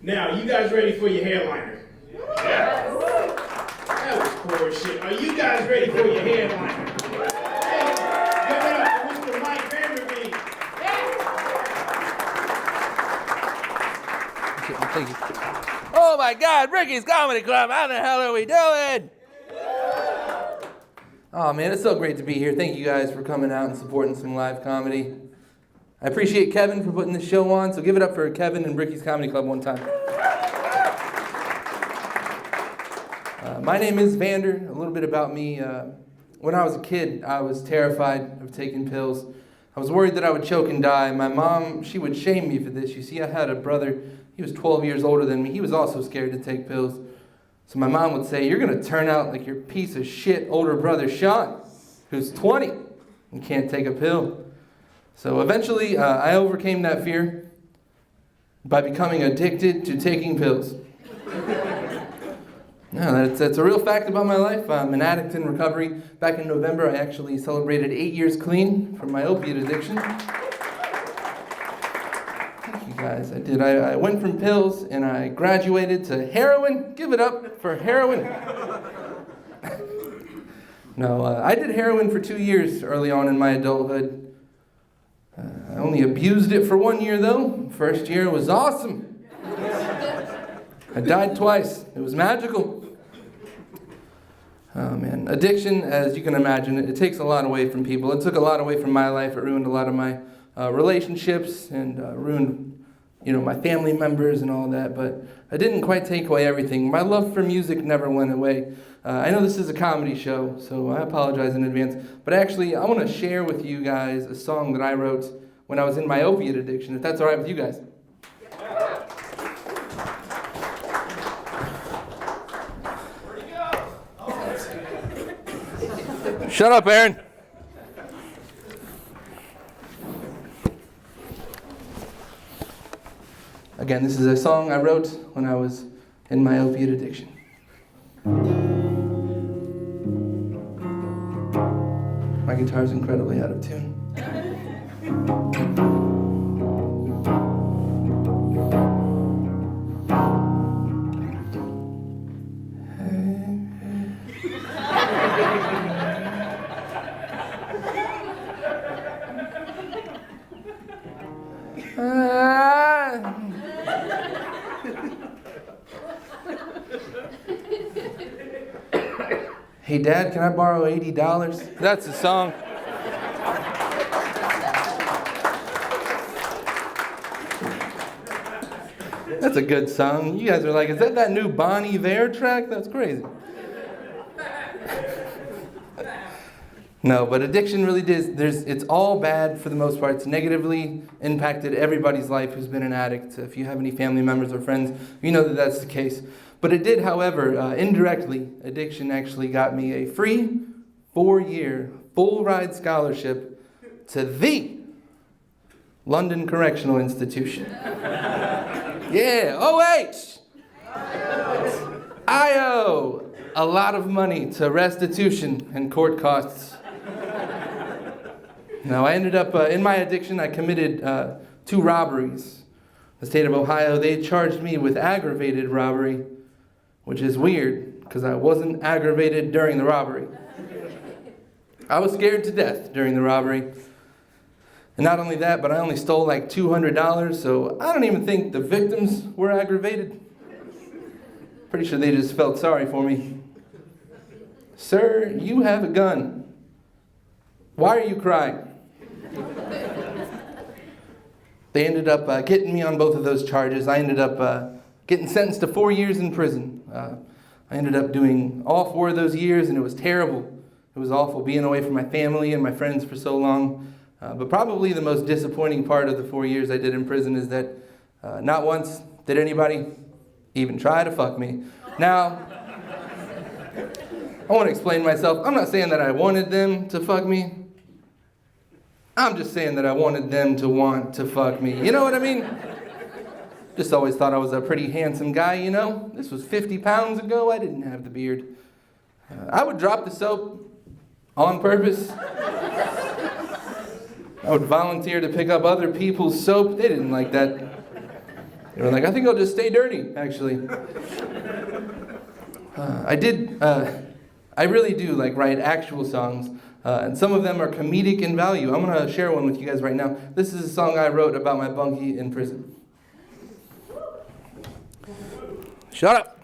Now, you guys ready for your hairliner? Yes. That was poor shit. Are you guys ready for your hairliner? Hey, give it up for Mr. Mike Vander. Thank you. Oh my God, Bricky's Comedy Club. How the hell are we doing? Oh man, it's so great to be here. Thank you guys for coming out and supporting some live comedy. I appreciate Kevin for putting this show on, so give it up for Kevin and Bricky's Comedy Club one time. My name is Vander. A little bit about me. When I was a kid, I was terrified of taking pills. I was worried that I would choke and die. My mom, she would shame me for this. You see, I had a brother. He was 12 years older than me. He was also scared to take pills. So my mom would say, "You're going to turn out like your piece of shit older brother Sean, who's 20 and can't take a pill." So eventually, I overcame that fear by becoming addicted to taking pills. No, that's a real fact about my life. I'm an addict in recovery. Back in November, I actually celebrated 8 years clean from my opiate addiction. Thank you guys. I did. I went from pills and I graduated to heroin. Give it up for heroin. No, I did heroin for 2 years early on in my adulthood. I only abused it for 1 year though. First year was awesome. I died twice. It was magical. Oh man, addiction, as you can imagine, it takes a lot away from people. It took a lot away from my life. It ruined a lot of my relationships and ruined, my family members and all that. But I didn't quite take away everything. My love for music never went away. I know this is a comedy show, so I apologize in advance. But actually, I want to share with you guys a song that I wrote when I was in my opiate addiction, if that's all right with you guys. Shut up, Aaron. Again, this is a song I wrote when I was in my opiate addiction. My guitar's incredibly out of tune. Hey Dad, can I borrow $80? That's the song. That's a good song. You guys are like, is that new Bon Iver track? That's crazy. No, but addiction really it's all bad for the most part. It's negatively impacted everybody's life who's been an addict. If you have any family members or friends, you know that that's the case. But it did, however, indirectly, addiction actually got me a free 4-year full ride scholarship to the London Correctional Institution. Yeah, OH! I owe a lot of money to restitution and court costs. Now, I ended up, in my addiction, I committed 2 robberies. The state of Ohio, they charged me with aggravated robbery, which is weird, because I wasn't aggravated during the robbery. I was scared to death during the robbery. And not only that, but I only stole like $200, so I don't even think the victims were aggravated. Pretty sure they just felt sorry for me. Sir, you have a gun. Why are you crying? They ended up getting me on both of those charges. I ended up getting sentenced to 4 years in prison. I ended up doing all 4 of those years, and it was terrible. It was awful being away from my family and my friends for so long. But probably the most disappointing part of the 4 years I did in prison is that not once did anybody even try to fuck me. Now, I want to explain myself. I'm not saying that I wanted them to fuck me. I'm just saying that I wanted them to want to fuck me. You know what I mean? Just always thought I was a pretty handsome guy, you know? This was 50 pounds ago. I didn't have the beard. I would drop the soap on purpose. I would volunteer to pick up other people's soap. They didn't like that. It They were like, I think I'll just stay dirty, actually. I really do like write actual songs, and some of them are comedic in value. I'm going to share one with you guys right now. This is a song I wrote about my bunkie in prison. Shut up.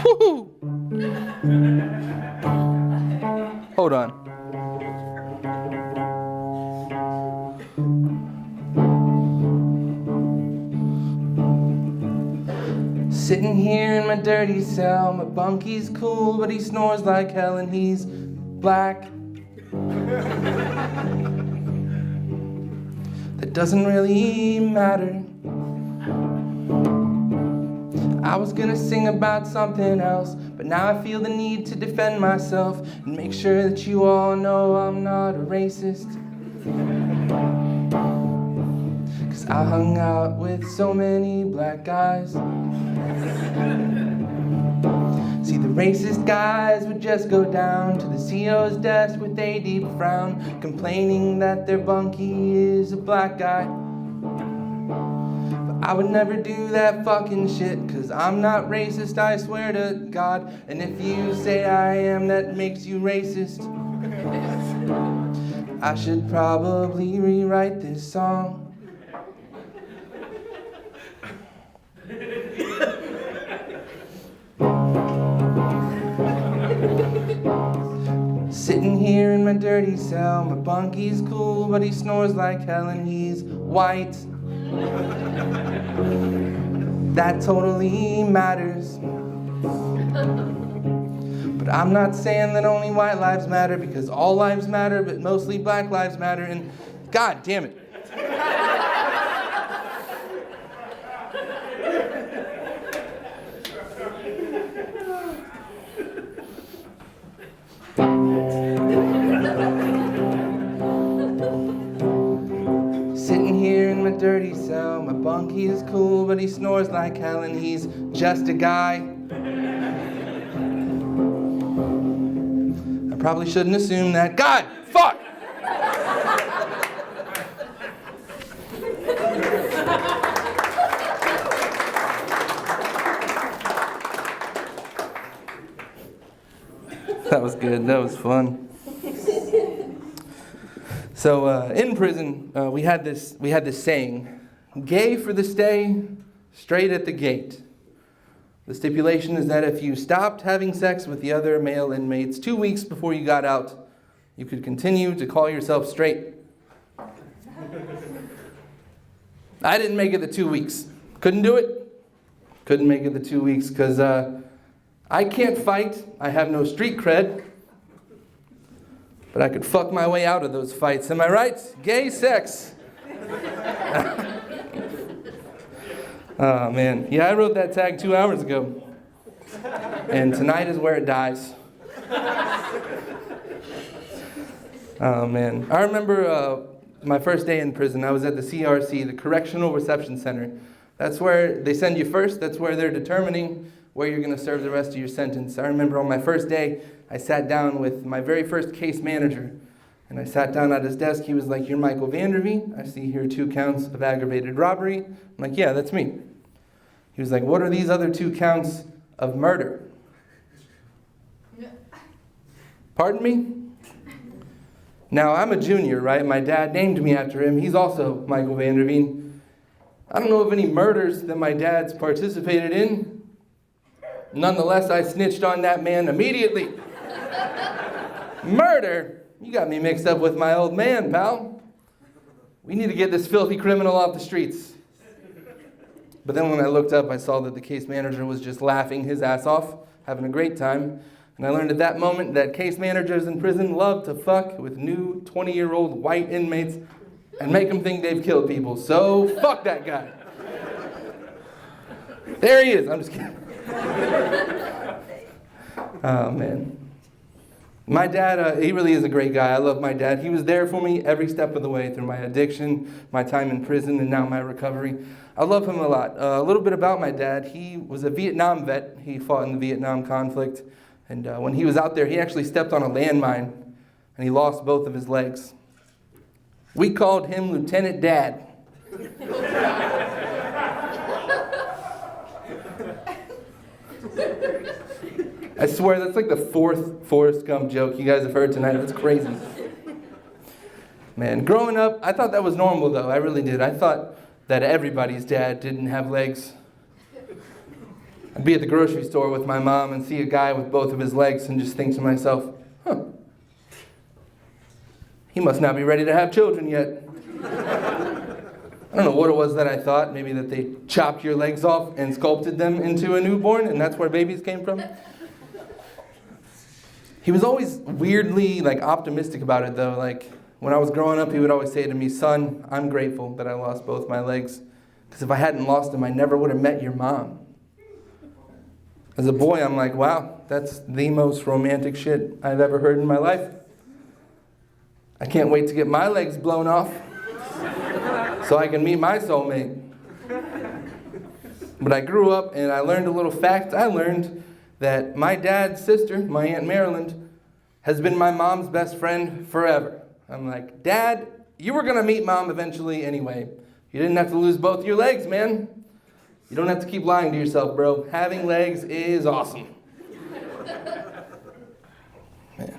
Woo-hoo. Hold on. Sitting here in my dirty cell, my bunkie's cool, but he snores like hell and he's black. That doesn't really matter. I was gonna sing about something else, but now I feel the need to defend myself and make sure that you all know I'm not a racist. 'Cause I hung out with so many black guys. See, the racist guys would just go down to the CO's desk with a deep frown, complaining that their bunkie is a black guy. But I would never do that fucking shit, 'cause I'm not racist, I swear to God. And if you say I am, that makes you racist. I should probably rewrite this song. Sitting here in my dirty cell, my bunkie's cool, but he snores like hell and he's white. That totally matters. But I'm not saying that only white lives matter, because all lives matter, but mostly black lives matter, and God damn it. Sitting here in my dirty cell, my bunkie is cool, but he snores like hell and he's just a guy. I probably shouldn't assume that. God, fuck! That was good, that was fun. So in prison, we had this saying, gay for the stay, straight at the gate. The stipulation is that if you stopped having sex with the other male inmates 2 weeks before you got out, you could continue to call yourself straight. I didn't make it the 2 weeks. Couldn't do it. Couldn't make it the 2 weeks because I can't fight. I have no street cred. But I could fuck my way out of those fights. Am I right? Gay sex. Oh, man. Yeah, I wrote that tag 2 hours ago. And tonight is where it dies. Oh, man. I remember my first day in prison. I was at the CRC, the Correctional Reception Center. That's where they send you first. That's where they're determining where you're going to serve the rest of your sentence. I remember on my first day, I sat down with my very first case manager. And I sat down at his desk. He was like, "You're Michael Vander. I see here 2 counts of aggravated robbery." I'm like, "Yeah, that's me." He was like, "What are these other 2 counts of murder?" Pardon me? Now, I'm a junior, right? My dad named me after him. He's also Michael Vander. I don't know of any murders that my dad's participated in. Nonetheless, I snitched on that man immediately. Murder? You got me mixed up with my old man, pal. We need to get this filthy criminal off the streets. But then when I looked up, I saw that the case manager was just laughing his ass off, having a great time. And I learned at that moment that case managers in prison love to fuck with new 20-year-old white inmates and make them think they've killed people. So fuck that guy. There he is. I'm just kidding. Oh, man. My dad, he really is a great guy. I love my dad. He was there for me every step of the way through my addiction, my time in prison, and now my recovery. I love him a lot. A little bit about my dad. He was a Vietnam vet. He fought in the Vietnam conflict. And when he was out there, he actually stepped on a landmine, and he lost both of his legs. We called him Lieutenant Dad. I swear, that's like the fourth Forrest Gump joke you guys have heard tonight. That's crazy. Man, growing up, I thought that was normal, though. I really did. I thought that everybody's dad didn't have legs. I'd be at the grocery store with my mom and see a guy with both of his legs and just think to myself, he must not be ready to have children yet. I don't know what it was that I thought. Maybe that they chopped your legs off and sculpted them into a newborn, and that's where babies came from. He was always weirdly optimistic about it, though. When I was growing up, he would always say to me, "Son, I'm grateful that I lost both my legs, because if I hadn't lost them, I never would have met your mom." As a boy, I'm like, wow, that's the most romantic shit I've ever heard in my life. I can't wait to get my legs blown off so I can meet my soulmate. But I grew up and I learned a little fact. I learned that my dad's sister, my Aunt Maryland, has been my mom's best friend forever. I'm like, Dad, you were going to meet Mom eventually anyway. You didn't have to lose both your legs, man. You don't have to keep lying to yourself, bro. Having legs is awesome. Man.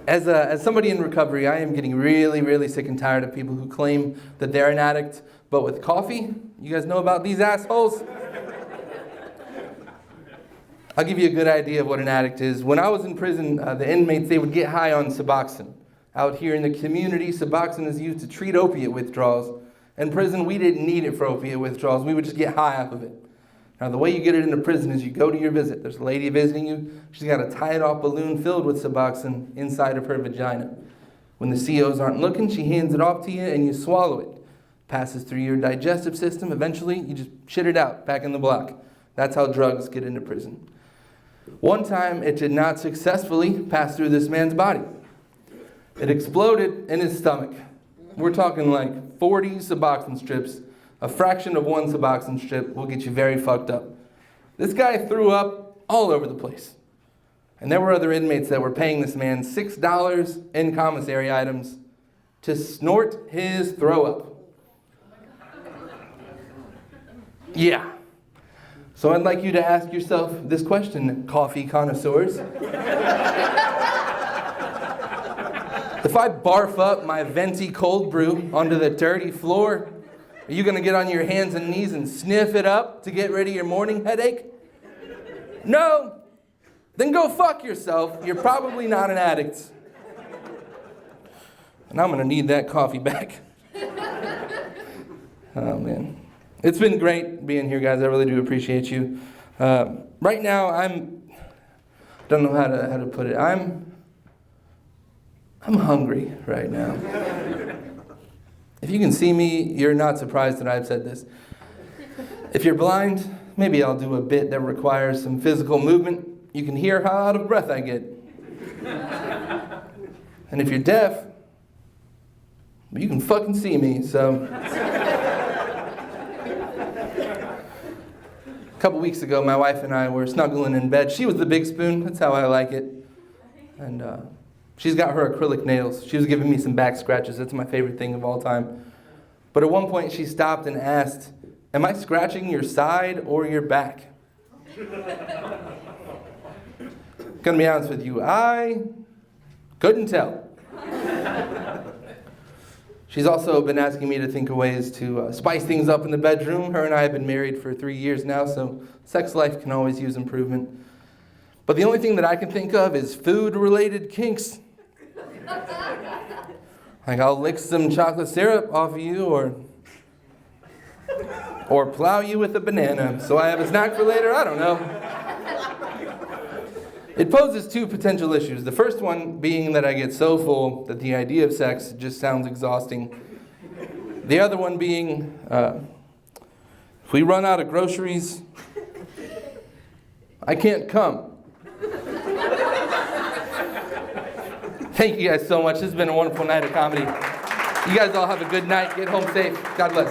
As somebody in recovery, I am getting really, really sick and tired of people who claim that they're an addict, but with coffee. You guys know about these assholes? I'll give you a good idea of what an addict is. When I was in prison, the inmates, they would get high on Suboxone. Out here in the community, Suboxone is used to treat opiate withdrawals. In prison, we didn't need it for opiate withdrawals. We would just get high off of it. Now, the way you get it into prison is you go to your visit. There's a lady visiting you. She's got a tied-off balloon filled with Suboxone inside of her vagina. When the COs aren't looking, she hands it off to you and you swallow it. Passes through your digestive system. Eventually, you just shit it out back in the block. That's how drugs get into prison. One time, it did not successfully pass through this man's body. It exploded in his stomach. We're talking 40 Suboxone strips. A fraction of one Suboxone strip will get you very fucked up. This guy threw up all over the place. And there were other inmates that were paying this man $6 in commissary items to snort his throw up. Yeah. So I'd like you to ask yourself this question, coffee connoisseurs. If I barf up my venti cold brew onto the dirty floor, are you going to get on your hands and knees and sniff it up to get rid of your morning headache? No? Then go fuck yourself. You're probably not an addict. And I'm going to need that coffee back. Oh, man. It's been great being here, guys. I really do appreciate you. Right now, I don't know how to put it. I'm hungry right now. If you can see me, you're not surprised that I've said this. If you're blind, maybe I'll do a bit that requires some physical movement. You can hear how out of breath I get. And if you're deaf, you can fucking see me, so. A couple weeks ago, my wife and I were snuggling in bed. She was the big spoon. That's how I like it. And she's got her acrylic nails. She was giving me some back scratches. That's my favorite thing of all time. But at one point, she stopped and asked, "Am I scratching your side or your back?" Gonna be honest with you, I couldn't tell. She's also been asking me to think of ways to spice things up in the bedroom. Her and I have been married for 3 years now, so sex life can always use improvement. But the only thing that I can think of is food-related kinks. I'll lick some chocolate syrup off of you or plow you with a banana so I have a snack for later. I don't know. It poses two potential issues. The first one being that I get so full that the idea of sex just sounds exhausting. The other one being, if we run out of groceries, I can't come. Thank you guys so much. This has been a wonderful night of comedy. You guys all have a good night. Get home safe. God bless.